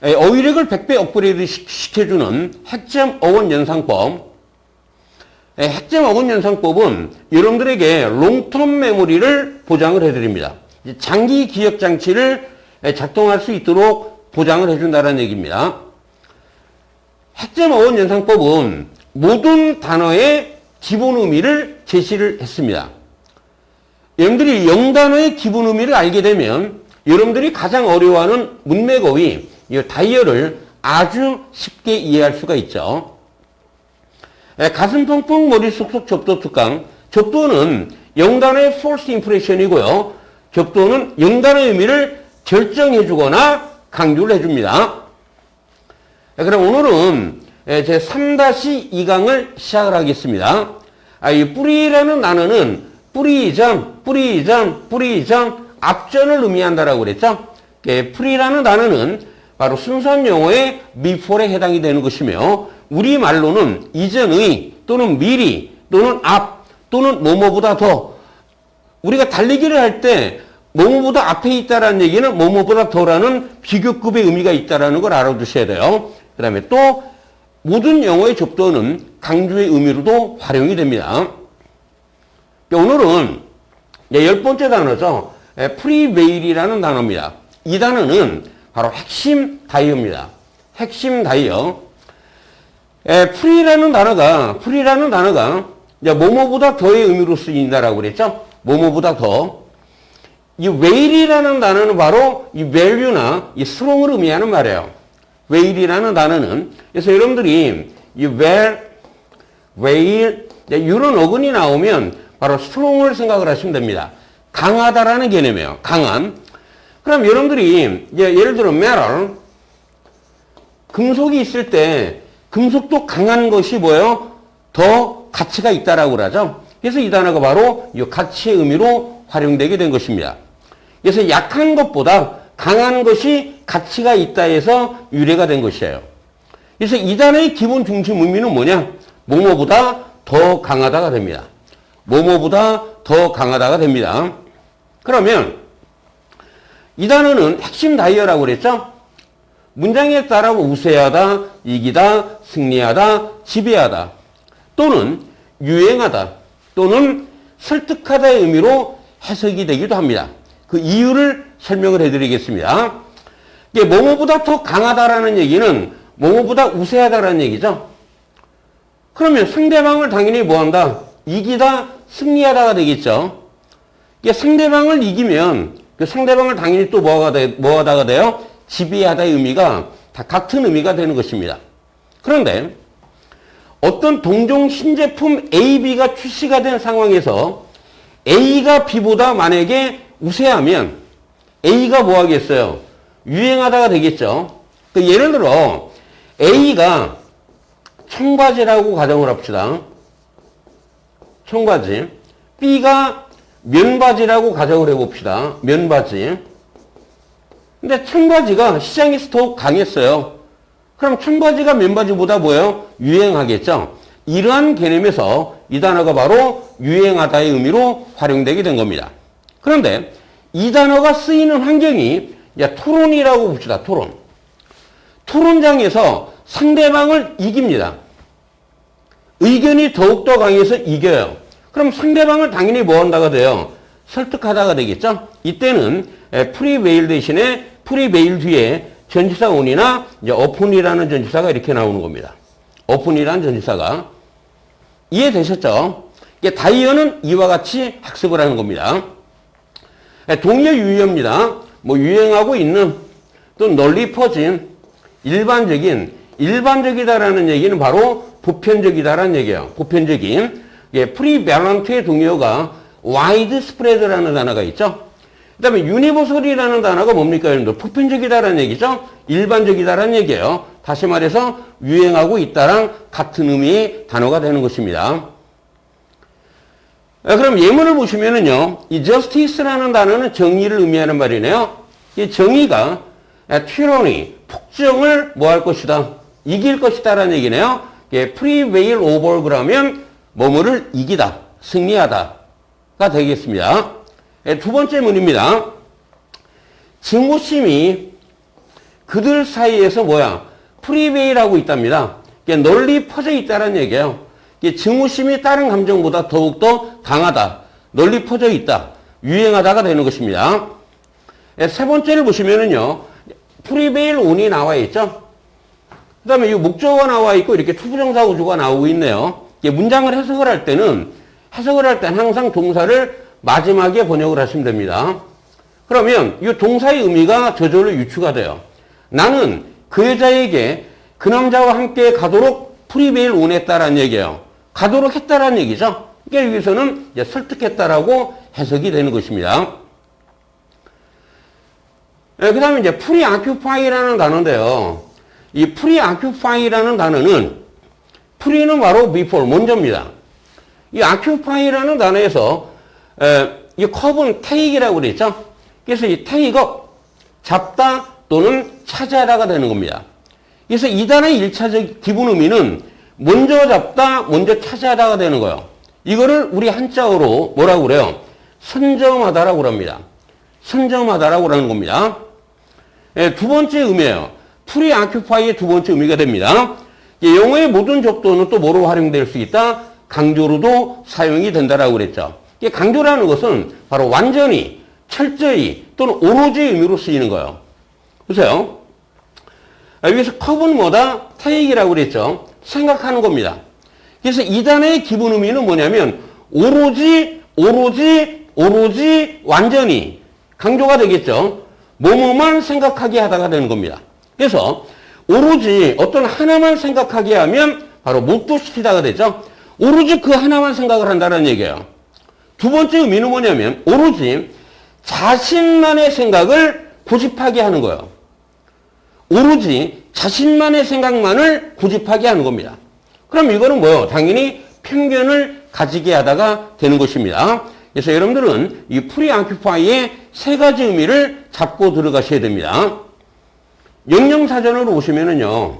어휘력을 100배 업그레이드 시켜주는 핵점 어원 연상법. 핵점 어원 연상법은 여러분들에게 롱텀 메모리를 보장을 해드립니다. 장기 기억 장치를 작동할 수 있도록 보장을 해준다는 얘기입니다. 핵점 어원 연상법은 모든 단어의 기본 의미를 제시를 했습니다. 여러분들이 영단어의 기본 의미를 알게 되면 여러분들이 가장 어려워하는 문맥어휘, 이 다이어를 아주 쉽게 이해할 수가 있죠. 가슴 펑펑 머리 쏙쏙 접도 특강. 접도는 영단어의 false impression이고요. 접도는 영단어의 의미를 결정해 주거나 강조를 해줍니다. 그럼 오늘은 제 3-2강을 시작을 하겠습니다. 이 뿌리라는 단어는 뿌리점, 앞전을 의미한다라고 그랬죠. 뿌리라는 단어는 바로 순수한 영어의 before에 해당이 되는 것이며 우리말로는 이전의 또는 미리 또는 앞 또는 뭐뭐보다 더 우리가 달리기를 할 때 뭐뭐보다 앞에 있다라는 얘기는 뭐뭐보다 더라는 비교급의 의미가 있다라는 걸 알아두셔야 돼요. 그 다음에 또 모든 영어의 접도는 강조의 의미로도 활용이 됩니다. 오늘은 10번째 단어죠. 프리웨일이라는 단어입니다. 이 단어는 바로 핵심 다이어입니다. 핵심 다이어. 프리라는 단어가 뭐뭐보다 더의 의미로 쓰인다라고 그랬죠. 뭐뭐보다 더. 이 웨일이라는 단어는 바로 이 value나 이 strong을 의미하는 말이에요. 웨일이라는 단어는. 그래서 여러분들이 이 웨일, 이런 어근이 나오면 바로 strong을 생각을 하시면 됩니다. 강하다라는 개념이에요. 강한. 그럼 여러분들이 예를 들어 metal, 금속이 있을 때 금속도 강한 것이 뭐예요? 더 가치가 있다라고 그러죠. 그래서 이 단어가 바로 이 가치의 의미로 활용되게 된 것입니다. 그래서 약한 것보다 강한 것이 가치가 있다 해서 유래가 된 것이에요. 그래서 이 단어의 기본 중심 의미는 뭐냐? 뭐뭐보다 더 강하다가 됩니다. 뭐뭐보다 더 강하다가 됩니다. 그러면 이 단어는 핵심 다이어라고 그랬죠? 문장에 따라 우세하다, 이기다, 승리하다, 지배하다 또는 유행하다 또는 설득하다의 의미로 해석이 되기도 합니다. 그 이유를 설명을 해드리겠습니다. 이게 뭐뭐보다 더 강하다라는 얘기는 뭐뭐보다 우세하다라는 얘기죠. 그러면 상대방을 당연히 뭐한다? 이기다, 승리하다가 되겠죠. 이게 상대방을 이기면 그 상대방을 당연히 또 뭐하다가 돼요? 지배하다의 의미가 다 같은 의미가 되는 것입니다. 그런데 어떤 동종 신제품 A, B가 출시가 된 상황에서 A가 B보다 만약에 우세하면 A가 뭐 하겠어요? 유행하다가 되겠죠. 예를 들어 A가 청바지라고 가정을 합시다. 청바지. B가 면바지라고 가정을 해봅시다. 면바지. 근데 청바지가 시장에서 더욱 강했어요. 그럼 청바지가 면바지보다 뭐예요? 유행하겠죠. 이러한 개념에서 이 단어가 바로 유행하다의 의미로 활용되게 된 겁니다. 그런데 이 단어가 쓰이는 환경이 토론이라고 봅시다. 토론. 토론장에서 상대방을 이깁니다. 의견이 더욱더 강해서 이겨요. 그럼 상대방을 당연히 뭐 한다가 돼요? 설득하다가 되겠죠. 이때는 프리웨일 대신에 프리웨일 뒤에 전치사 on이나 upon이라는 전치사가 이렇게 나오는 겁니다. upon이라는 전치사가. 이해되셨죠? 다이어는 이와 같이 학습을 하는 겁니다. 동의어 유의어입니다. 유행하고 있는 또 널리 퍼진 일반적이다라는 얘기는 바로 보편적이다라는 얘기예요. 보편적인. 프리밸런트의 동의어가 widespread라는 단어가 있죠. 그 다음에 universal이라는 단어가 뭡니까? 여러분들? 보편적이다라는 얘기죠. 일반적이다라는 얘기예요. 다시 말해서 유행하고 있다랑 같은 의미의 단어가 되는 것입니다. 그럼 예문을 보시면은요, 이 justice라는 단어는 정의를 의미하는 말이네요. 이 정의가 tyranny, 폭정을 뭐 할 것이다? 이길 것이다라는 얘기네요. prevail over 그러면 뭐뭐를 이기다, 승리하다가 되겠습니다. 두 번째 문입니다. 증오심이 그들 사이에서 뭐야? 프리베일하고 있답니다. 널리 퍼져 있다는 얘기예요. 증오심이 다른 감정보다 더욱더 강하다. 널리 퍼져 있다. 유행하다가 되는 것입니다. 세 번째를 보시면은요. 프리베일 온이 나와 있죠. 그 다음에 이 목적어가 나와 있고 이렇게 투부정사 구조가 나오고 있네요. 문장을 해석을 할 때는 항상 동사를 마지막에 번역을 하시면 됩니다. 그러면 이 동사의 의미가 저절로 유추가 돼요. 나는 그 여자에게 그 남자와 함께 가도록 프리베일 원했다라는 얘기예요. 가도록 했다라는 얘기죠. 그러니까 여기서는 설득했다라고 해석이 되는 것입니다. 그 다음에 이제 preoccupy라는 단어인데요. 이 preoccupy라는 단어는 pre는 바로 before, 먼저입니다. 이 occupy라는 단어에서 이 컵은 take이라고 그랬죠. 그래서 이 take가 잡다 또는 차지하다가 되는 겁니다. 그래서 이 단어의 1차적 기본 의미는 먼저 잡다, 먼저 차지하다가 되는 거예요. 이거를 우리 한자어로 뭐라고 그래요? 선점하다라고 합니다. 선점하다라고 하는 겁니다. 두 번째 의미예요. preoccupy의 두 번째 의미가 됩니다. 영어의 모든 접두는 또 뭐로 활용될 수 있다? 강조로도 사용이 된다라고 그랬죠. 강조라는 것은 바로 완전히, 철저히 또는 오로지 의미로 쓰이는 거예요. 보세요. 여기서 컵은 뭐다? take이라고 그랬죠. 생각하는 겁니다. 그래서 이 단어의 기본 의미는 뭐냐면 오로지, 완전히 강조가 되겠죠. 뭐뭐만 생각하게 하다가 되는 겁니다. 그래서 오로지 어떤 하나만 생각하게 하면 바로 몰두시키다가 되죠. 오로지 그 하나만 생각을 한다는 얘기예요. 두 번째 의미는 뭐냐면 오로지 자신만의 생각을 고집하게 하는 거예요. 오로지 자신만의 생각만을 고집하게 하는 겁니다. 그럼 이거는 뭐예요? 당연히 편견을 가지게 하다가 되는 것입니다. 그래서 여러분들은 이 preoccupy의 세 가지 의미를 잡고 들어가셔야 됩니다. 영영사전으로 보시면은요,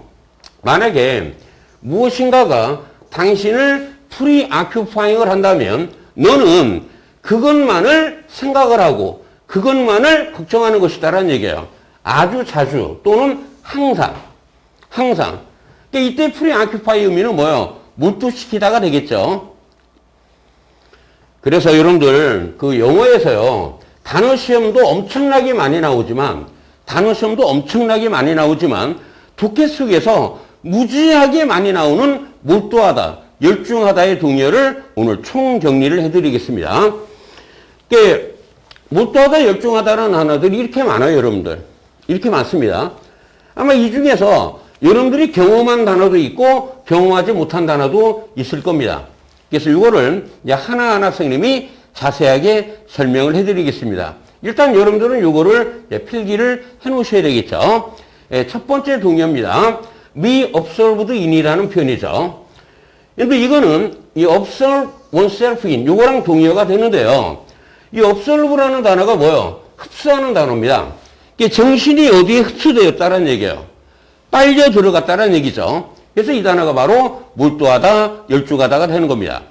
만약에 무엇인가가 당신을 preoccupying을 한다면 너는 그것만을 생각을 하고 그것만을 걱정하는 것이다라는 얘기예요. 아주 자주 또는 항상. 그러니까 이때 preoccupy 의미는 뭐예요? 몰두시키다가 되겠죠. 그래서 여러분들 그 영어에서요, 단어 시험도 엄청나게 많이 나오지만 독해 속에서 무지하게 많이 나오는 몰두하다, 열중하다의 동의어를 오늘 총정리를 해드리겠습니다. 몰두하다, 열중하다라는 단어들이 이렇게 많아요, 여러분들. 이렇게 많습니다. 아마 이 중에서 여러분들이 경험한 단어도 있고 경험하지 못한 단어도 있을 겁니다. 그래서 이거를 하나하나 선생님이 자세하게 설명을 해드리겠습니다. 일단 여러분들은 이거를 필기를 해 놓으셔야 되겠죠. 첫 번째 동의어입니다. be observed in이라는 표현이죠. 근데 이거는 이 observe oneself in, 요거랑 동의어가 되는데요. 이 observe라는 단어가 뭐예요? 흡수하는 단어입니다. 정신이 어디에 흡수되었다는 얘기예요. 빨려 들어갔다는 얘기죠. 그래서 이 단어가 바로 몰두하다, 열중하다가 되는 겁니다.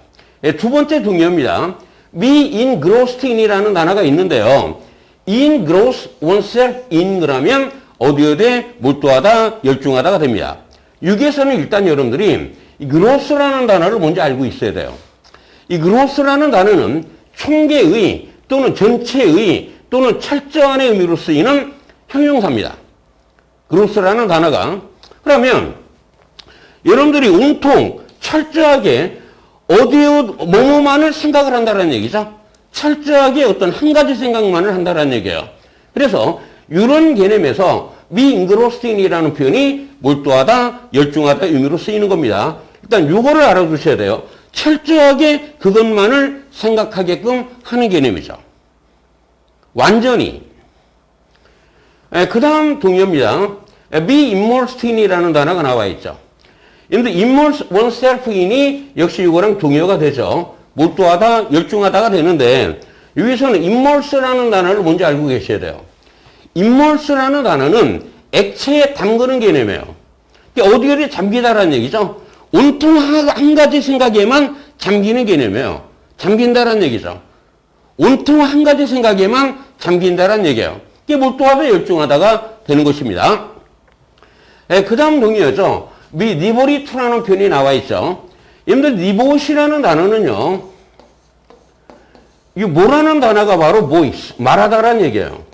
두 번째 동의어입니다. be engrossed in이라는 단어가 있는데요. engross oneself in 그러면 어디에 몰두하다, 열중하다가 됩니다. 여기에서는 일단 여러분들이 이 gross라는 단어를 먼저 알고 있어야 돼요. 이 gross라는 단어는 총계의 또는 전체의 또는 철저한의 의미로 쓰이는 형용사입니다. gross라는 단어가. 그러면 여러분들이 온통 철저하게 뭐뭐만을 생각을 한다는 얘기죠. 철저하게 어떤 한 가지 생각만을 한다는 얘기예요. 그래서 이런 개념에서 be engrossed in이라는 표현이 몰두하다, 열중하다 의미로 쓰이는 겁니다. 일단 이거를 알아두셔야 돼요. 철저하게 그것만을 생각하게끔 하는 개념이죠. 완전히. 그 다음 동의어입니다. be immersed in이라는 단어가 나와 있죠. 근데 immerse oneself in이 역시 이거랑 동의어가 되죠. 몰두하다, 열중하다가 되는데 여기서는 immerse라는 단어를 먼저 알고 계셔야 돼요. immerse라는 단어는 액체에 담그는 개념이에요. 어디 잠기다라는 얘기죠. 온통 한 가지 생각에만 잠기는 개념이에요. 잠긴다라는 얘기죠. 온통 한 가지 생각에만 잠긴다라는 얘기예요. 이게 몰두하다, 열중하다가 되는 것입니다. 그 다음 동의어죠. be liberty to라는 표현이 나와 있죠. 여러분들 liberty라는 단어는요. 이 뭐라는 단어가 바로 voice, 말하다라는 얘기예요.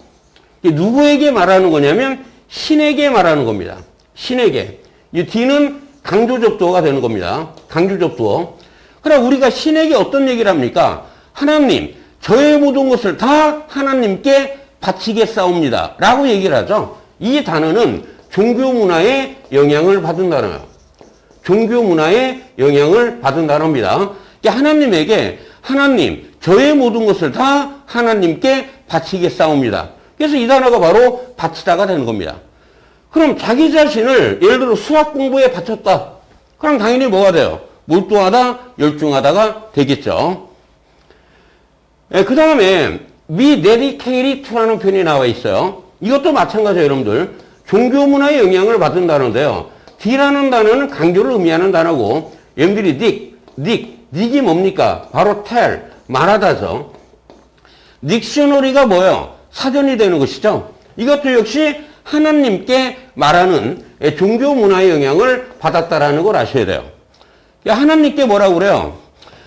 누구에게 말하는 거냐면 신에게 말하는 겁니다. 신에게. 이 D는 강조접두어가 되는 겁니다. 강조접두어. 그럼 우리가 신에게 어떤 얘기를 합니까? 하나님, 저의 모든 것을 다 하나님께 바치겠사옵니다. 라고 얘기를 하죠. 이 단어는 종교 문화의 영향을 받은 단어예요. 종교 문화의 영향을 받은 단어입니다. 하나님에게 하나님, 저의 모든 것을 다 하나님께 바치겠사옵니다. 그래서 이 단어가 바로 바치다가 되는 겁니다. 그럼 자기 자신을 예를 들어 수학 공부에 바쳤다. 그럼 당연히 뭐가 돼요? 몰두하다, 열중하다가 되겠죠. 그 다음에 be dedicated to라는 표현이 나와 있어요. 이것도 마찬가지예요, 여러분들. 종교 문화의 영향을 받은 단어인데요. D라는 단어는 강조를 의미하는 단어고, 여러분들이 닉이 뭡니까? 바로 tell, 말하다죠. 닉셔너리가 뭐예요? 사전이 되는 것이죠. 이것도 역시 하나님께 말하는 종교 문화의 영향을 받았다라는 걸 아셔야 돼요. 하나님께 뭐라고 그래요?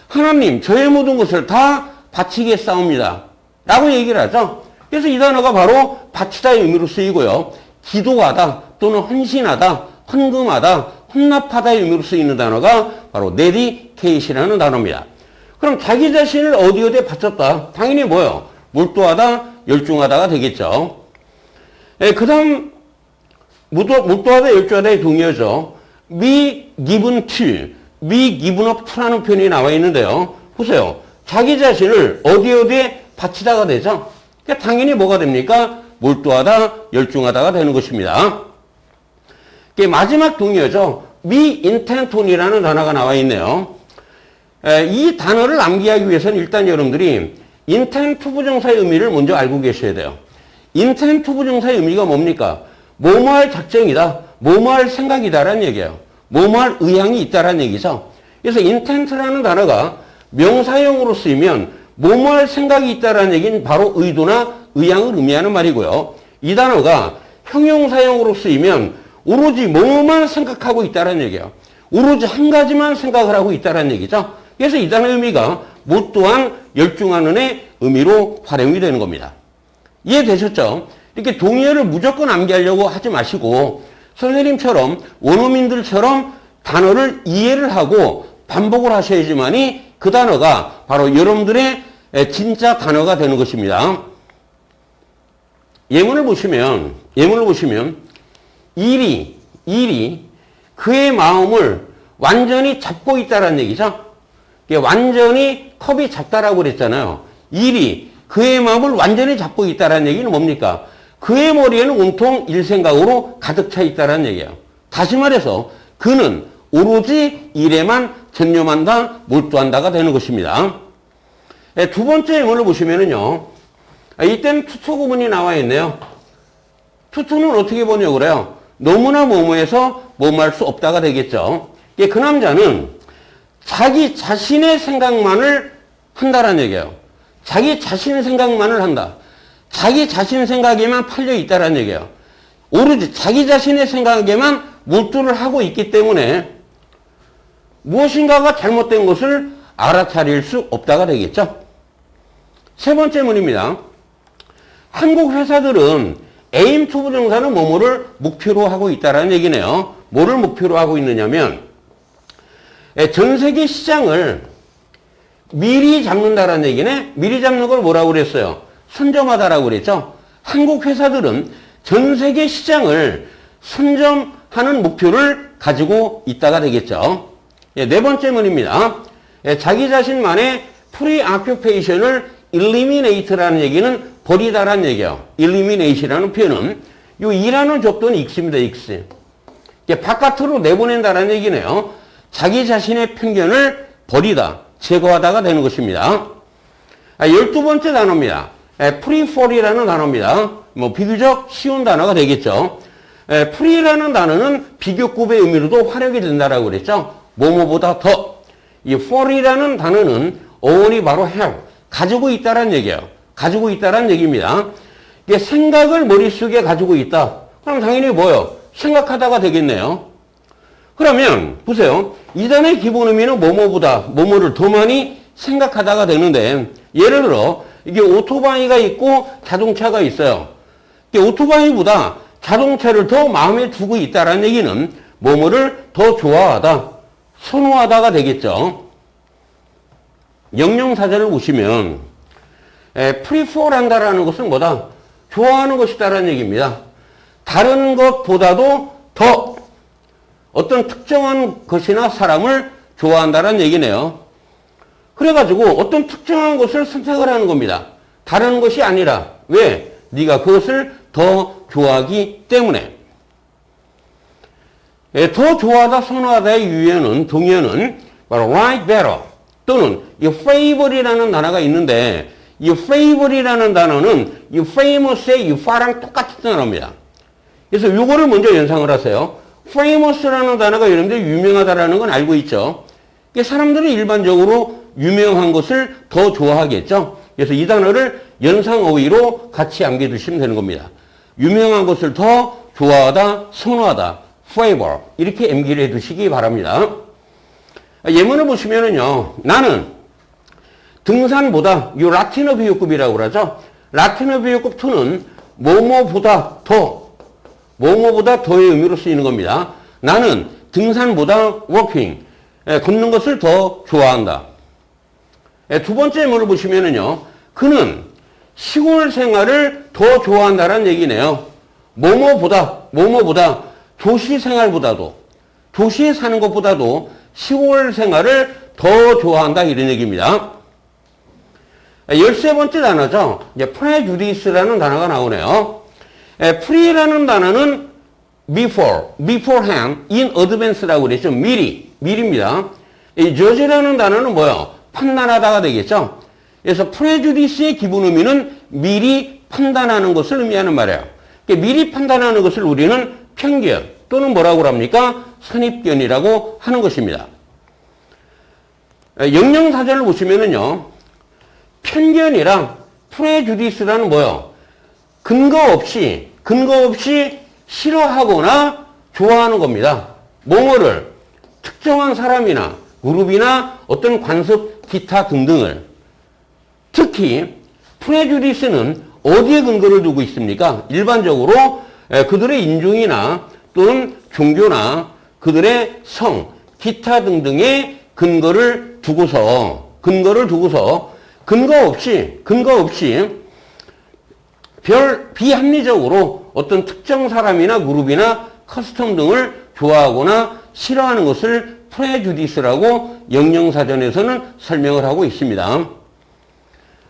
하나님, 저의 모든 것을 다 바치겠사옵니다. 라고 얘기를 하죠. 그래서 이 단어가 바로 바치다의 의미로 쓰이고요. 기도하다 또는 헌신하다, 헌금하다, 헌납하다의 의미로 쓰이는 단어가 바로 dedicate이라는 단어입니다. 그럼 자기 자신을 어디에 바쳤다? 당연히 뭐예요? 몰두하다, 열중하다가 되겠죠. 그 다음 몰두하다, 열중하다의 동의어죠. be given to, be given up to라는 표현이 나와 있는데요. 보세요. 자기 자신을 어디에 바치다가 되죠. 그러니까 당연히 뭐가 됩니까? 몰두하다, 열중하다가 되는 것입니다. 마지막 동의어죠. be intent on이라는 단어가 나와 있네요. 이 단어를 암기하기 위해서는 일단 여러분들이 intent 부정사의 의미를 먼저 알고 계셔야 돼요. intent 부정사의 의미가 뭡니까? 뭐뭐할 작정이다, 뭐뭐할 생각이다라는 얘기예요. 뭐뭐할 의향이 있다라는 얘기죠. 그래서 intent라는 단어가 명사형으로 쓰이면 뭐뭐할 생각이 있다라는 얘기는 바로 의도나 의향을 의미하는 말이고요. 이 단어가 형용사형으로 쓰이면 오로지 뭐만 생각하고 있다라는 얘기예요. 오로지 한 가지만 생각을 하고 있다라는 얘기죠. 그래서 이 단어의 의미가 몰두한, 열중하는의 의미로 활용이 되는 겁니다. 이해되셨죠? 이렇게 동의어를 무조건 암기하려고 하지 마시고 선생님처럼 원어민들처럼 단어를 이해를 하고 반복을 하셔야지만이 그 단어가 바로 여러분들의 진짜 단어가 되는 것입니다. 예문을 보시면 일이 그의 마음을 완전히 잡고 있다는 얘기죠. 완전히 컵이 작다라고 그랬잖아요. 일이 그의 마음을 완전히 잡고 있다는 얘기는 뭡니까? 그의 머리에는 온통 일생각으로 가득 차 있다는 얘기예요. 다시 말해서 그는 오로지 일에만 전념한다, 몰두한다가 되는 것입니다. 두 번째 예문을 보시면은요. 이때는 투투 구문이 나와 있네요. 투투는 어떻게 보냐고 그래요? 너무나 뭐뭐해서 뭐뭐할 수 없다가 되겠죠. 그 남자는 자기 자신의 생각만을 한다라는 얘기예요. 자기 자신의 생각만을 한다. 자기 자신 생각에만 팔려 있다라는 얘기예요. 오로지 자기 자신의 생각에만 몰두를 하고 있기 때문에 무엇인가가 잘못된 것을 알아차릴 수 없다가 되겠죠. 세 번째 문입니다. 한국 회사들은 aim to 부정사는 뭐뭐를 목표로 하고 있다라는 얘기네요. 뭐를 목표로 하고 있느냐면 전 세계 시장을 미리 잡는다라는 얘기네. 미리 잡는 걸 뭐라고 그랬어요? 선점하다라고 그랬죠. 한국 회사들은 전 세계 시장을 선점하는 목표를 가지고 있다가 되겠죠. 네 번째 문입니다. 자기 자신만의 preoccupation을 eliminate라는 얘기는 버리다라는 얘기예요. eliminate이라는 표현은 이 이라는 접두는 x입니다. x. 바깥으로 내보낸다라는 얘기네요. 자기 자신의 편견을 버리다, 제거하다가 되는 것입니다. 12번째 단어입니다. prefer이라는 단어입니다. 비교적 쉬운 단어가 되겠죠. pre라는 단어는 비교급의 의미로도 활용이 된다라고 그랬죠. 뭐뭐보다 더. 이 for이라는 단어는 어원이 바로 have, 가지고 있다라는 얘기예요. 가지고 있다라는 얘기입니다. 이게 생각을 머릿속에 가지고 있다. 그럼 당연히 뭐요? 생각하다가 되겠네요. 그러면 보세요. 이 단어의 기본 의미는 뭐뭐보다 뭐뭐를 더 많이 생각하다가 되는데 예를 들어 이게 오토바이가 있고 자동차가 있어요. 오토바이보다 자동차를 더 마음에 두고 있다는 얘기는 뭐뭐를 더 좋아하다, 선호하다가 되겠죠. 영영사전을 보시면 prefer한다라는 것은 뭐다? 좋아하는 것이다라는 얘기입니다. 다른 것보다도 더 어떤 특정한 것이나 사람을 좋아한다라는 얘기네요. 그래가지고 어떤 특정한 것을 선택을 하는 겁니다. 다른 것이 아니라 왜? 네가 그것을 더 좋아하기 때문에. 더 좋아하다, 선호하다의 유형은 동의어는 바로 like better 또는 이 favor이라는 단어가 있는데 이 favor이라는 단어는 이 famous의 이 fa랑 똑같은 단어입니다. 그래서 요거를 먼저 연상을 하세요. famous라는 단어가 여러분들 유명하다라는 건 알고 있죠. 사람들이 일반적으로 유명한 것을 더 좋아하겠죠. 그래서 이 단어를 연상어휘로 같이 암기해두시면 되는 겁니다. 유명한 것을 더 좋아하다, 선호하다, favor 이렇게 암기를 해두시기 바랍니다. 예문을 보시면은요, 나는 등산보다 이 라틴어 비유급이라고 그러죠. 라틴어 비유급 2는 뭐뭐보다 더의 의미로 쓰이는 겁니다. 나는 등산보다 walking, 걷는 것을 더 좋아한다. 두 번째 예문을 보시면은요, 그는 시골 생활을 더 좋아한다는 얘기네요. 뭐뭐보다 도시 생활보다도, 도시에 사는 것보다도 시골 생활을 더 좋아한다 이런 얘기입니다. 13번째 단어죠. 이제 prejudice라는 단어가 나오네요. pre라는 단어는 beforehand, in advance라고 그랬죠. 미리입니다. 이 judge라는 단어는 뭐예요? 판단하다가 되겠죠. 그래서 prejudice의 기본 의미는 미리 판단하는 것을 의미하는 말이에요. 미리 판단하는 것을 우리는 편견 또는 뭐라고 합니까? 선입견이라고 하는 것입니다. 영영사전을 보시면은요, 편견이랑 prejudice라는 뭐예요? 근거 없이 싫어하거나 좋아하는 겁니다. 뭐뭐를 특정한 사람이나 그룹이나 어떤 관습, 기타 등등을. 특히 prejudice는 어디에 근거를 두고 있습니까? 일반적으로 그들의 인종이나 또는 종교나 그들의 성, 기타 등등의 근거를 두고서 근거 없이 비합리적으로 어떤 특정 사람이나 그룹이나 커스텀 등을 좋아하거나 싫어하는 것을 prejudice라고 영영사전에서는 설명을 하고 있습니다.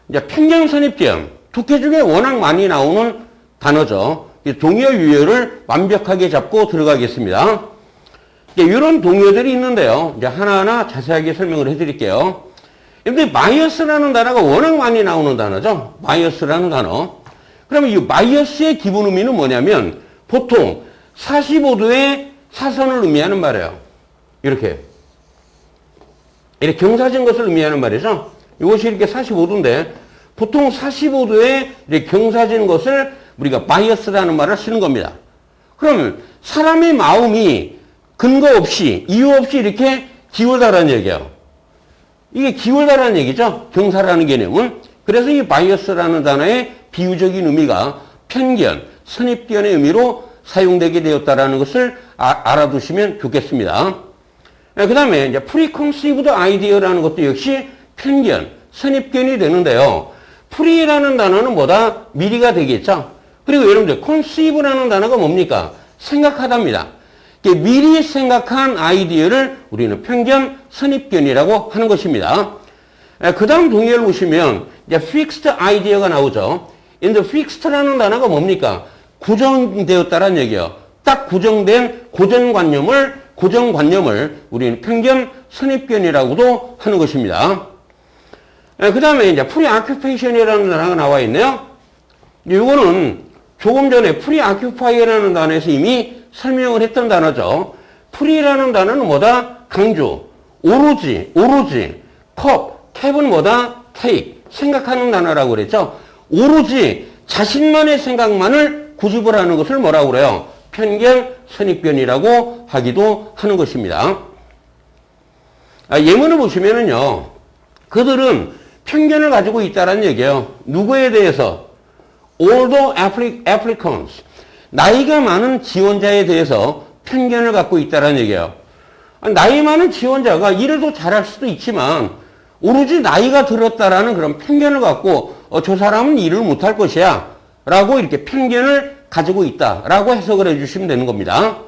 이제 편견, 선입견, 독해 중에 워낙 많이 나오는 단어죠. 동의어 유형을 완벽하게 잡고 들어가겠습니다. 이런 동의어들이 있는데요. 이제 하나하나 자세하게 설명을 해드릴게요. 근데 바이어스라는 단어가 워낙 많이 나오는 단어죠. 바이어스라는 단어. 그러면 이 바이어스의 기본 의미는 뭐냐면 보통 45도의 사선을 의미하는 말이에요. 이렇게 경사진 것을 의미하는 말이죠. 이것이 이렇게 45도인데 보통 45도의 이렇게 경사진 것을 우리가 바이어스라는 말을 쓰는 겁니다. 그러면 사람의 마음이 근거 없이 이유 없이 이렇게 기울다라는 얘기예요. 이게 기울다라는 얘기죠. 경사라는 개념은. 그래서 이 바이어스라는 단어의 비유적인 의미가 편견, 선입견의 의미로 사용되게 되었다라는 것을 알아두시면 좋겠습니다. 그 다음에 이제 preconceived idea라는 것도 역시 편견, 선입견이 되는데요. pre라는 단어는 뭐다? 미리가 되겠죠. 그리고 여러분들 conceive라는 단어가 뭡니까? 생각하답니다. 미리 생각한 아이디어를 우리는 편견, 선입견이라고 하는 것입니다. 그 다음 동의어를 보시면 이제 fixed idea가 나오죠. 근데 fixed라는 단어가 뭡니까? 고정되었다는 얘기예요. 딱 고정된 고정관념을 우리는 편견, 선입견이라고도 하는 것입니다. 그 다음에 이제 preoccupation이라는 단어가 나와 있네요. 이거는 조금 전에 preoccupy라는 단어에서 이미 설명을 했던 단어죠. pre라는 단어는 뭐다? 강조, 오로지, 캡은 뭐다? take, 생각하는 단어라고 그랬죠. 오로지 자신만의 생각만을 고집을 하는 것을 뭐라고 그래요? 편견, 선입견이라고 하기도 하는 것입니다. 예문을 보시면은요, 그들은 편견을 가지고 있다는 얘기예요. 누구에 대해서? older applicants. 나이가 많은 지원자에 대해서 편견을 갖고 있다는 얘기예요. 나이 많은 지원자가 일을 더 잘할 수도 있지만 오로지 나이가 들었다라는 그런 편견을 갖고 저 사람은 일을 못할 것이야 라고 이렇게 편견을 가지고 있다라고 해석을 해주시면 되는 겁니다.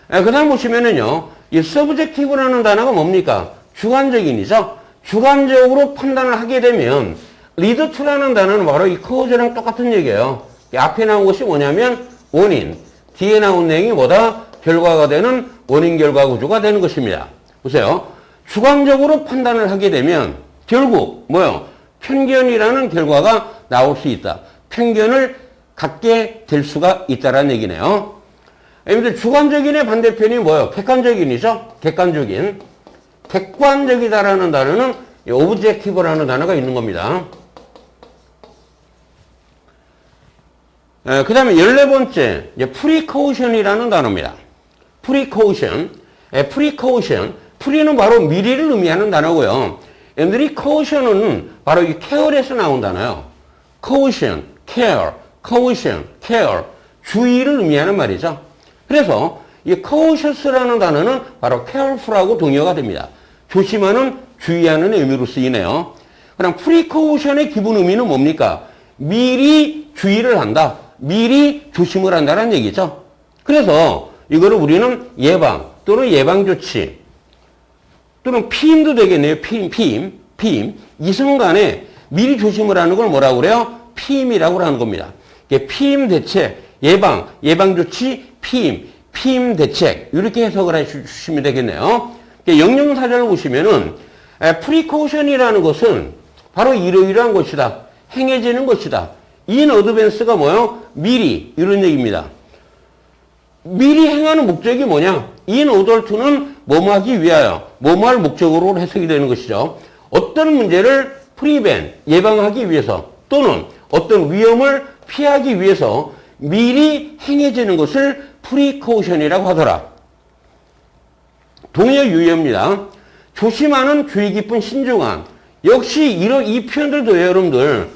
그 다음 보시면은요, 이 subjective라는 단어가 뭡니까? 주관적인이죠. 주관적으로 판단을 하게 되면 lead to라는 단어는 바로 이 cause랑 똑같은 얘기예요. 앞에 나온 것이 뭐냐면 원인, 뒤에 나온 내용이 뭐다? 결과가 되는 원인 결과 구조가 되는 것입니다. 보세요. 주관적으로 판단을 하게 되면 결국 뭐요? 편견이라는 결과가 나올 수 있다. 편견을 갖게 될 수가 있다는 얘기네요. 여러분들 주관적인의 반대편이 뭐예요? 객관적인이죠? 객관적인. 객관적이다라는 단어는 objective라는 단어가 있는 겁니다. 그 다음에 14번째, precaution이라는 단어입니다. precaution. pre는 바로 미리를 의미하는 단어고요. 여러분들이 caution은 바로 이 care에서 나온 단어예요. caution, care. 주의를 의미하는 말이죠. 그래서 이 cautious라는 단어는 바로 careful하고 동의어가 됩니다. 조심하는, 주의하는 의미로 쓰이네요. 그럼 precaution의 기본 의미는 뭡니까? 미리 주의를 한다. 미리 조심을 한다는 얘기죠. 그래서 이거를 우리는 예방 또는 예방조치 또는 피임도 되겠네요. 피임. 이 순간에 미리 조심을 하는 걸 뭐라고 그래요? 피임이라고 하는 겁니다. 피임 대책, 예방조치, 피임 대책 이렇게 해석을 해주시면 되겠네요. 영영사전을 보시면은 precaution이라는 것은 바로 이러이러한 것이다. 행해지는 것이다. in advance가 뭐예요? 미리 이런 얘기입니다. 미리 행하는 목적이 뭐냐? in order to는 뭐뭐 하기 위하여, 뭐뭐 할 목적으로 해석이 되는 것이죠. 어떤 문제를 prevent, 예방하기 위해서 또는 어떤 위험을 피하기 위해서 미리 행해지는 것을 precaution이라고 하더라. 동의어 유의어입니다. 조심하는, 주의 깊은, 신중한. 역시 이 표현들도요, 여러분들.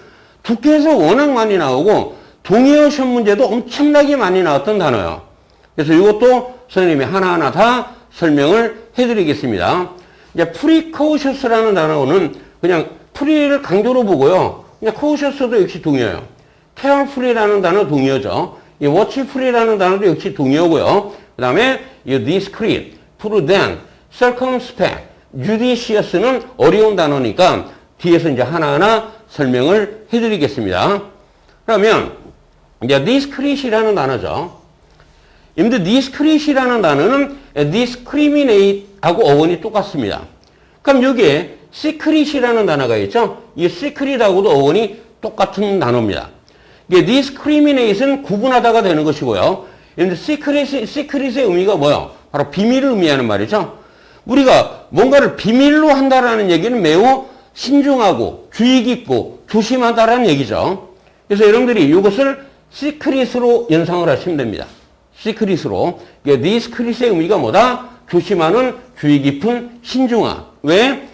국회에서 워낙 많이 나오고 동의어 시험 문제도 엄청나게 많이 나왔던 단어예요. 그래서 이것도 선생님이 하나하나 다 설명을 해드리겠습니다. 이제 precautious라는 단어는 그냥 pre를 강조로 보고요. 그냥 cautious도 역시 동의어예요. careful이라는 단어 동의어죠. 이 watchful이라는 단어도 역시 동의어고요. 그 다음에 이 discreet, prudent, circumspect, judicious는 어려운 단어니까 뒤에서 이제 하나하나 설명을 해드리겠습니다. 그러면 이제 discreet이라는 단어죠. 여러분들 discreet이라는 단어는 discriminate하고 어원이 똑같습니다. 그럼 여기에 secret이라는 단어가 있죠. 이 secret하고도 어원이 똑같은 단어입니다. 이게 discriminate은 구분하다가 되는 것이고요. 여러분들 secret의 의미가 뭐예요? 바로 비밀을 의미하는 말이죠. 우리가 뭔가를 비밀로 한다라는 얘기는 매우 신중하고 주의 깊고 조심하다라는 얘기죠. 그래서 여러분들이 이것을 secret으로 연상을 하시면 됩니다. secret으로. discreet의 의미가 뭐다? 조심하는, 주의 깊은, 신중한. 왜?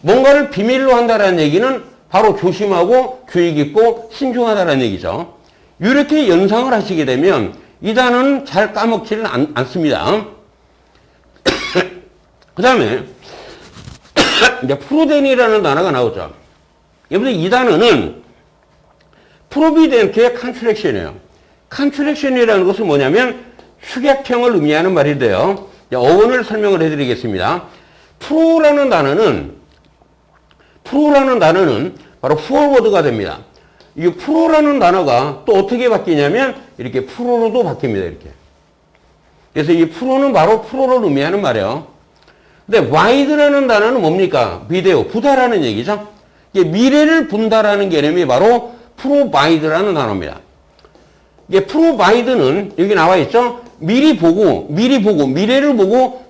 뭔가를 비밀로 한다라는 얘기는 바로 조심하고 주의 깊고 신중하다라는 얘기죠. 이렇게 연상을 하시게 되면 이 단어는 잘 까먹지는 않습니다. 그 다음에 이제 프루덴이라는 단어가 나오죠. 여러분들 이 단어는 프로비덴트의 컨트랙션이에요. 컨트랙션이라는 것은 뭐냐면 축약형을 의미하는 말인데요. 어원을 설명을 해드리겠습니다. 프로라는 단어는 바로 forward가 됩니다. 이 프로라는 단어가 또 어떻게 바뀌냐면 이렇게 프로로도 바뀝니다. 이렇게. 그래서 이 프로는 바로 프로를 의미하는 말이에요. 근데 wide라는 단어는 뭡니까? 비데오, 부다라는 얘기죠. 이게 미래를 본다라는 개념이 바로 provide라는 단어입니다. 이게 provide는 여기 나와 있죠? 미래를 보고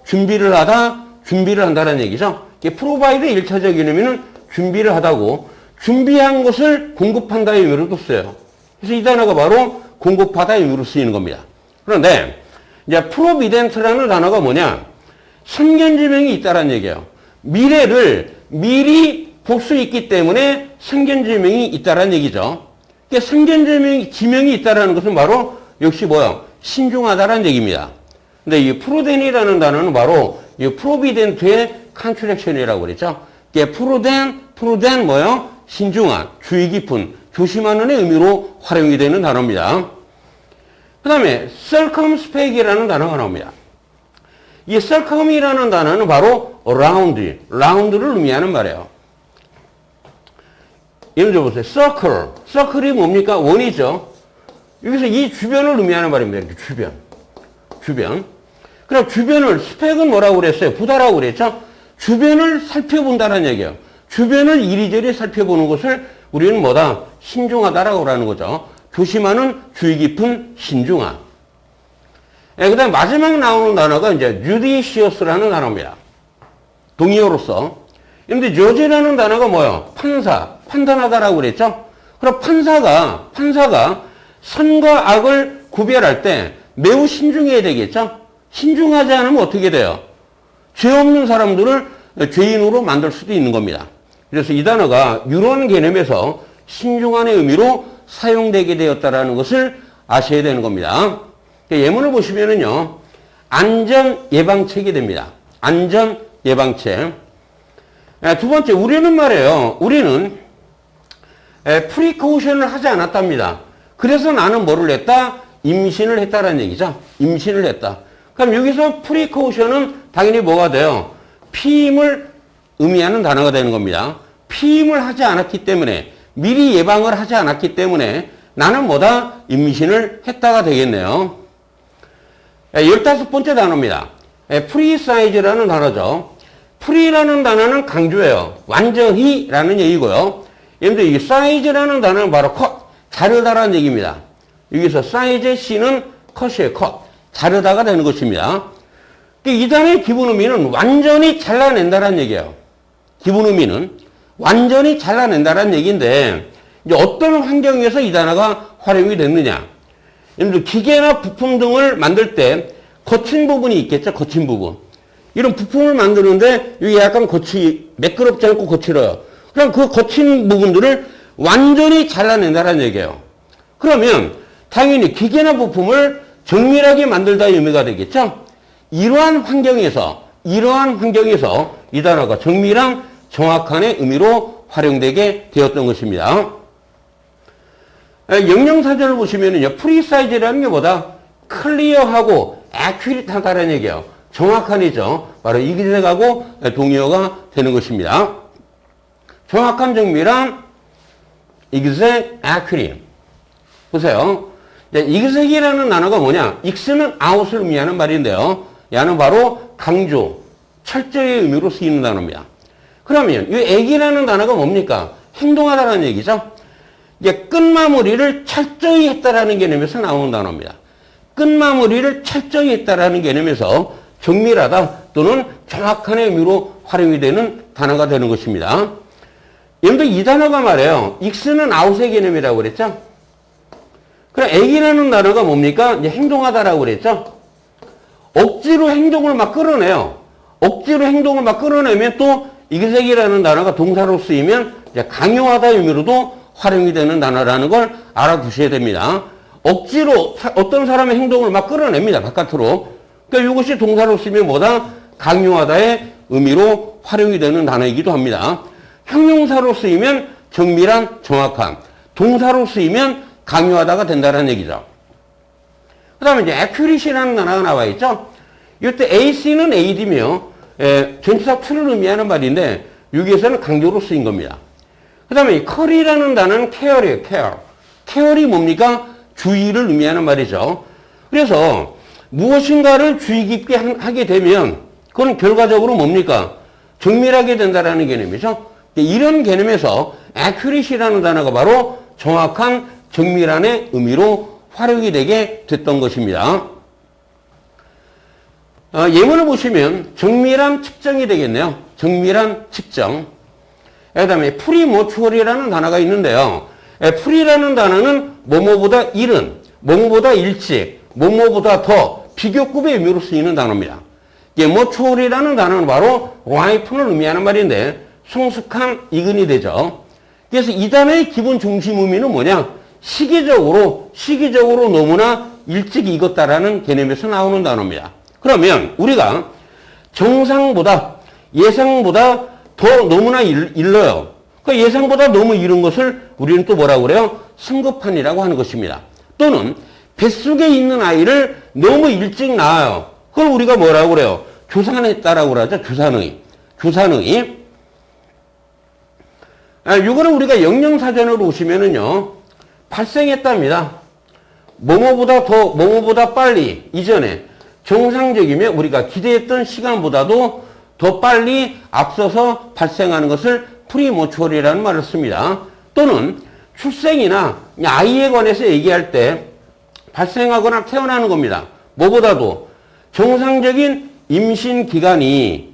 준비를 한다는 얘기죠. 이게 provide의 1차적인 의미는 준비를 하다고, 준비한 것을 공급한다의 의미로도 써요. 그래서 이 단어가 바로 공급하다의 의미로 쓰이는 겁니다. 그런데 이제 프로비덴트라는 단어가 뭐냐? 선견지명이 있다라는 얘기예요. 미래를 미리 볼 수 있기 때문에 선견지명이 있다라는 얘기죠. 그러니까 선견지명이 있다라는 것은 바로 역시 뭐야? 신중하다라는 얘기입니다. 근데 이 프루덴이라는 단어는 바로 이 프로비덴트의 컨트랙션이라고 그랬죠. 그러니까 프루덴 뭐요? 신중한, 주의 깊은, 조심하는 의미로 활용이 되는 단어입니다. 그 다음에 circumspect이라는 단어가 나옵니다. 이 circum이라는 단어는 바로 round를 의미하는 말이에요. 예를 들어 보세요. circle이 뭡니까? 원이죠. 여기서 이 주변을 의미하는 말입니다. 이렇게 주변. 그럼 주변을, 스펙은 뭐라고 그랬어요? 보다라고 그랬죠? 주변을 살펴본다는 얘기예요. 주변을 이리저리 살펴보는 것을 우리는 뭐다? 신중하다라고 하는 거죠. 조심하는, 주의 깊은, 신중한. 그 다음에 마지막 나오는 단어가 이제 judicious라는 단어입니다. 동의어로서. 근데 judge라는 단어가 뭐예요? 판단하다라고 그랬죠? 그럼 판사가 선과 악을 구별할 때 매우 신중해야 되겠죠? 신중하지 않으면 어떻게 돼요? 죄 없는 사람들을 죄인으로 만들 수도 있는 겁니다. 그래서 이 단어가 이런 개념에서 신중한의 의미로 사용되게 되었다는 것을 아셔야 되는 겁니다. 예문을 보시면은요, 안전 예방책이 됩니다. 안전 예방책. 두 번째, 우리는 말이에요. 우리는 프리코션을 하지 않았답니다. 그래서 나는 뭐를 했다? 임신을 했다라는 얘기죠. 임신을 했다. 그럼 여기서 프리코션은 당연히 뭐가 돼요? 피임을 의미하는 단어가 되는 겁니다. 피임을 하지 않았기 때문에, 미리 예방을 하지 않았기 때문에 나는 뭐다? 임신을 했다가 되겠네요. 15번째 단어입니다. 프리사이즈라는 단어죠. 프리라는 단어는 강조해요. 완전히라는 얘기고요. 예를 들어 이 사이즈라는 단어는 바로 컷, 자르다라는 얘기입니다. 여기서 사이즈의 C는 컷이에요. 컷, 자르다가 되는 것입니다. 이 단어의 기본 의미는 완전히 잘라낸다라는 얘기예요. 기본 의미는 완전히 잘라낸다라는 얘기인데, 이제 어떤 환경에서 이 단어가 활용이 됐느냐. 예를 들어 기계나 부품 등을 만들 때 거친 부분이 있겠죠. 거친 부분. 이런 부품을 만드는데 이게 약간 매끄럽지 않고 거칠어요. 그럼 그 거친 부분들을 완전히 잘라낸다라는 얘기예요. 그러면 당연히 기계나 부품을 정밀하게 만들다의 의미가 되겠죠. 이러한 환경에서 이 단어가 정밀한, 정확한의 의미로 활용되게 되었던 것입니다. 영영사전을 보시면은요, 프리사이즈라는 게 뭐다? 클리어하고 애큐릿하다라는 얘기예요. 정확한이죠. 바로 이기색하고 동의어가 되는 것입니다. 정확한, 정밀한, 이기색, 애큐릿. 보세요. 이기색이라는 단어가 뭐냐? 익스는 아웃을 의미하는 말인데요. 야는 바로 강조, 철저의 의미로 쓰이는 단어입니다. 그러면 이 액이라는 단어가 뭡니까? 행동하다라는 얘기죠. 이제 끝마무리를 철저히 했다라는 개념에서 나오는 단어입니다. 끝마무리를 철저히 했다라는 개념에서 정밀하다 또는 정확한 의미로 활용이 되는 단어가 되는 것입니다. 예를 들어 이 단어가 말이에요. 익스는 아웃의 개념이라고 그랬죠. 그럼 액이라는 단어가 뭡니까? 이제 행동하다라고 그랬죠. 억지로 행동을 막 끌어내요. 억지로 행동을 막 끌어내면 또 이기색이라는 단어가 동사로 쓰이면 이제 강요하다 의미로도 활용이 되는 단어라는 걸 알아두셔야 됩니다. 억지로 어떤 사람의 행동을 막 끌어냅니다. 바깥으로. 그러니까 이것이 동사로 쓰면 뭐다? 강요하다의 의미로 활용이 되는 단어이기도 합니다. 형용사로 쓰이면 정밀한, 정확한. 동사로 쓰이면 강요하다가 된다는 얘기죠. 그 다음에 이제 accurat이라는 단어가 나와 있죠. 이때 AC는 AD며 전치사 to를 의미하는 말인데 여기에서는 강조로 쓰인 겁니다. 그 다음에 이 care이라는 단어는 care이에요. care이 뭡니까? 주의를 의미하는 말이죠. 그래서 무엇인가를 주의 깊게 하게 되면 그건 결과적으로 뭡니까? 정밀하게 된다라는 개념이죠. 이런 개념에서 accurat이라는 단어가 바로 정확한, 정밀한의 의미로 활용이 되게 됐던 것입니다. 예문을 보시면 정밀한 측정이 되겠네요. 정밀한 측정. 그 다음에 프리모추얼이라는 단어가 있는데요. 프리라는 단어는 뭐뭐보다 이른, 뭐뭐보다 일찍, 뭐뭐보다 더 비교급의 의미로 쓰이는 단어입니다. matur이라는 단어는 바로 ripen을 의미하는 말인데 성숙한 이근이 되죠. 그래서 이 단어의 기본 중심 의미는 뭐냐? 시기적으로 너무나 일찍 익었다라는 개념에서 나오는 단어입니다. 그러면 우리가 정상보다 예상보다 더 너무나 일러요. 그 예상보다 너무 이른 것을 우리는 또 뭐라고 그래요? 성급한이라고 하는 것입니다. 또는 뱃속에 있는 아이를 너무 일찍 낳아요. 그걸 우리가 뭐라고 그래요? 조산했다라고 그러죠. 조산의. 이거는 우리가 영영사전으로 보시면은요, 발생했답니다. 뭐뭐보다 빨리, 이전에 정상적이며 우리가 기대했던 시간보다도 더 빨리 앞서서 발생하는 것을 프리모추얼이라는 말을 씁니다. 또는 출생이나 아이에 관해서 얘기할 때 발생하거나 태어나는 겁니다. 뭐보다도 정상적인 임신 기간이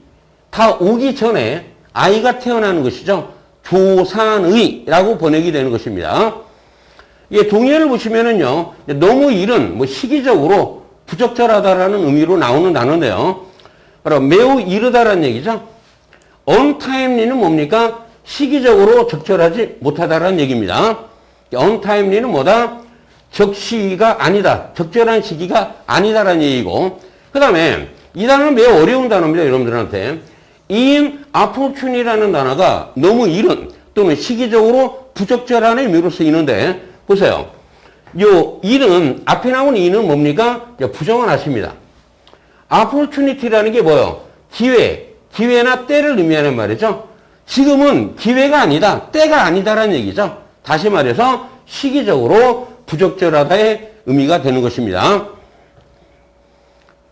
다 오기 전에 아이가 태어나는 것이죠. 조산의라고 번역이 되는 것입니다. 이게 동의어를 보시면은요, 너무 이른, 시기적으로 부적절하다라는 의미로 나오는 단어인데요. 바로 매우 이르다라는 얘기죠. untimely는 뭡니까? 시기적으로 적절하지 못하다라는 얘기입니다. untimely는 뭐다? 적시가 아니다. 적절한 시기가 아니다라는 얘기고, 그 다음에 이 단어는 매우 어려운 단어입니다. 여러분들한테. inopportune이라는 단어가 너무 이른 또는 시기적으로 부적절한 의미로 쓰이는데, 보세요. 요 이는, 앞에 나온 이는 뭡니까? 부정은 아십니다. opportunity라는 게 뭐예요? 기회나 때를 의미하는 말이죠. 지금은 기회가 아니다, 때가 아니다라는 얘기죠. 다시 말해서 시기적으로 부적절하다의 의미가 되는 것입니다.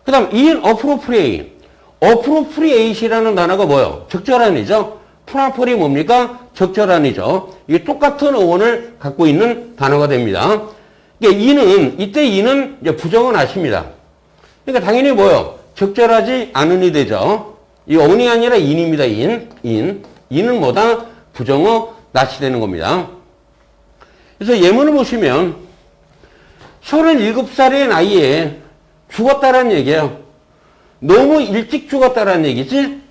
그 다음 inappropriate이라는 단어가 뭐예요? 적절한 이죠. proper이 뭡니까? 적절한 이죠. 이게 똑같은 어원을 갖고 있는 단어가 됩니다. 이때 이는 이제 부정은 아십니다. 그러니까 당연히 뭐예요? 적절하지 않은 이 되죠. 이 on이 아니라 in입니다. in은 뭐다? 부정어 낫이 되는 겁니다. 그래서 예문을 보시면 37살의 나이에 죽었다라는 얘기예요. 너무 일찍 죽었다라는 얘기지.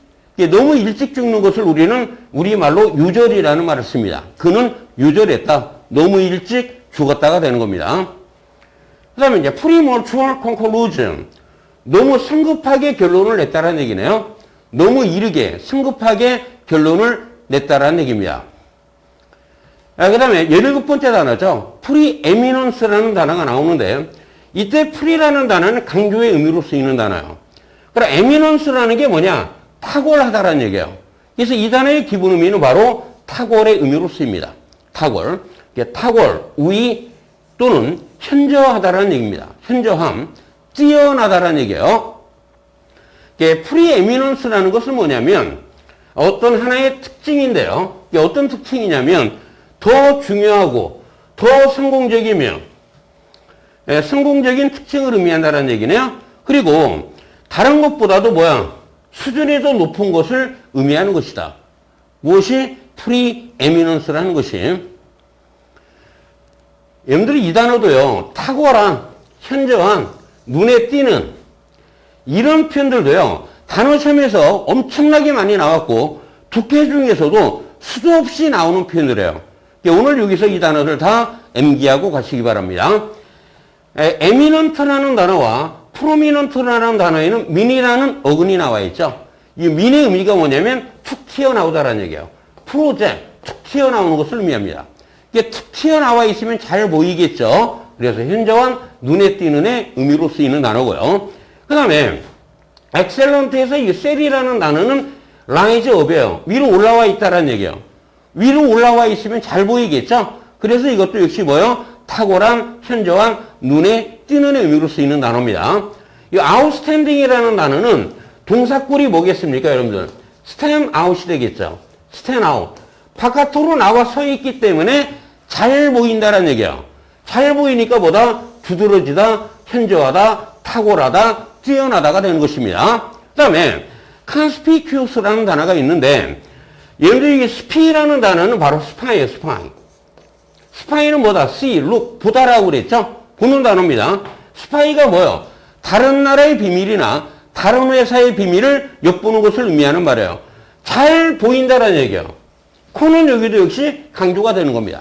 너무 일찍 죽는 것을 우리는 우리말로 유절이라는 말을 씁니다. 그는 유절했다. 너무 일찍 죽었다가 되는 겁니다. 그 다음에 이제 premature conclusion. 너무 성급하게 결론을 냈다라는 얘기네요. 너무 이르게 성급하게 결론을 냈다라는 얘기입니다. 그 다음에 17번째 단어죠. preeminence라는 단어가 나오는데, 이때 pre라는 단어는 강조의 의미로 쓰이는 단어예요. 그럼 eminence라는 게 뭐냐? 탁월하다라는 얘기예요. 그래서 이 단어의 기본 의미는 바로 탁월의 의미로 쓰입니다. 탁월, 우위 또는 현저하다라는 얘기입니다. 현저함, 뛰어나다라는 얘기예요. preeminence라는 것은 뭐냐면 어떤 하나의 특징인데요. 어떤 특징이냐면 더 중요하고 더 성공적이며 성공적인 특징을 의미한다는 얘기네요. 그리고 다른 것보다도 뭐야? 수준이 더 높은 것을 의미하는 것이다. 무엇이? preeminence라는 것이. 여러분들이 이 단어도요, 탁월한, 현저한, 눈에 띄는 이런 표현들도요, 단어 시험에서 엄청나게 많이 나왔고 독해 중에서도 수도 없이 나오는 표현들이에요. 오늘 여기서 이 단어들 다 암기하고 가시기 바랍니다. eminent라는 단어와 prominent라는 단어에는 min이라는 어근이 나와 있죠. 이 min의 의미가 뭐냐면 툭 튀어나오다라는 얘기예요. 프로젝트, 툭 튀어나오는 것을 의미합니다. 이게 툭 튀어나와 있으면 잘 보이겠죠. 그래서 현저한 눈에 띄는 의 의미로 쓰이는 단어고요. 그 다음에 excellent에서 이 셀이라는 단어는 rise up이에요. 위로 올라와 있다라는 얘기예요. 위로 올라와 있으면 잘 보이겠죠. 그래서 이것도 역시 뭐예요? 탁월한, 현저한, 눈에 띄는 의미로 쓰이는 단어입니다. 이 outstanding이라는 단어는 동사꼴이 뭐겠습니까, 여러분들? stand out이 되겠죠. stand out. 바깥으로 나와 서 있기 때문에 잘 보인다라는 얘기예요. 잘 보이니까 뭐다? 두드러지다, 현저하다, 탁월하다, 뛰어나다가 되는 것입니다. 그 다음에 conspicuous라는 단어가 있는데, 여러분들 이게 spy라는 단어는 바로 spy예요, spy. spy는 뭐다? see, look, 보다라고 그랬죠? 보는 단어입니다. 스파이가 뭐예요? 다른 나라의 비밀이나 다른 회사의 비밀을 엿보는 것을 의미하는 말이에요. 잘 보인다라는 얘기예요. 코는 여기도 역시 강조가 되는 겁니다.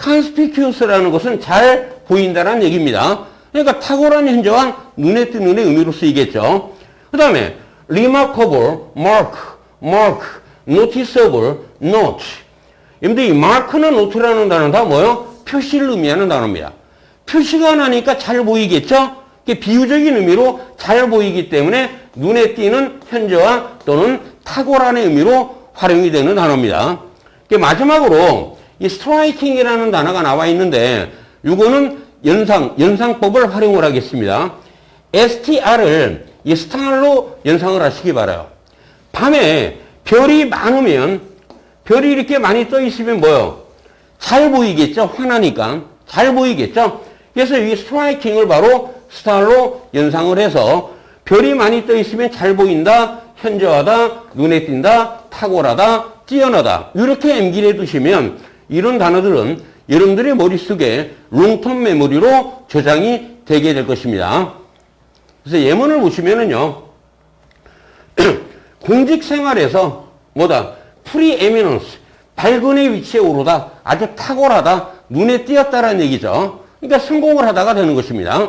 conspicuous라는 것은 잘 보인다라는 얘기입니다. 그러니까 탁월한 현저한 눈에 띄는 의미로 쓰이겠죠. 그 다음에 remarkable, mark, noticeable, note. 여러분들 이 mark나 note라는 단어는 다 뭐예요? 표시를 의미하는 단어입니다. 표시가 나니까 잘 보이겠죠? 비유적인 의미로 잘 보이기 때문에 눈에 띄는 현저한 또는 탁월한 의미로 활용이 되는 단어입니다. 마지막으로 이 스트라이킹이라는 단어가 나와 있는데 이거는 연상법을 활용을 하겠습니다. STR을 이 스타일로 연상을 하시기 바라요. 밤에 별이 많으면 별이 이렇게 많이 떠 있으면 뭐요? 잘 보이겠죠? 환하니까 잘 보이겠죠? 그래서 이 스트라이킹을 바로 스타일로 연상을 해서 별이 많이 떠 있으면 잘 보인다, 현저하다, 눈에 띈다, 탁월하다, 뛰어나다 이렇게 암기해 두시면 이런 단어들은 여러분들의 머릿속에 롱텀 메모리로 저장이 되게 될 것입니다. 그래서 예문을 보시면은요. 공직 생활에서 뭐다? preeminence, 발근의 위치에 오르다, 아주 탁월하다, 눈에 띄었다라는 얘기죠. 그러니까 성공을 하다가 되는 것입니다.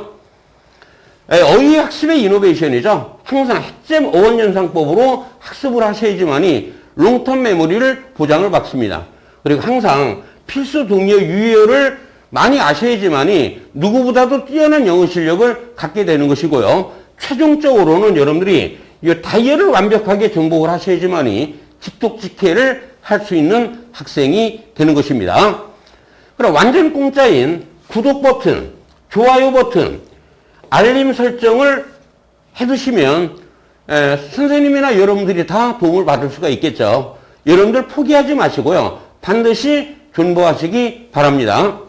어휘 학습의 이노베이션이죠. 항상 핵심 어원 연상법으로 학습을 하셔야지만이 롱텀 메모리를 보장을 받습니다. 그리고 항상 필수 동의어 유의어를 많이 아셔야지만이 누구보다도 뛰어난 영어 실력을 갖게 되는 것이고요. 최종적으로는 여러분들이 이 다이어를 완벽하게 정복을 하셔야지만이 직독직해를 할 수 있는 학생이 되는 것입니다. 그럼 완전 공짜인 구독 버튼, 좋아요 버튼, 알림 설정을 해두시면 선생님이나 여러분들이 다 도움을 받을 수가 있겠죠. 여러분들 포기하지 마시고요. 반드시 존버하시기 바랍니다.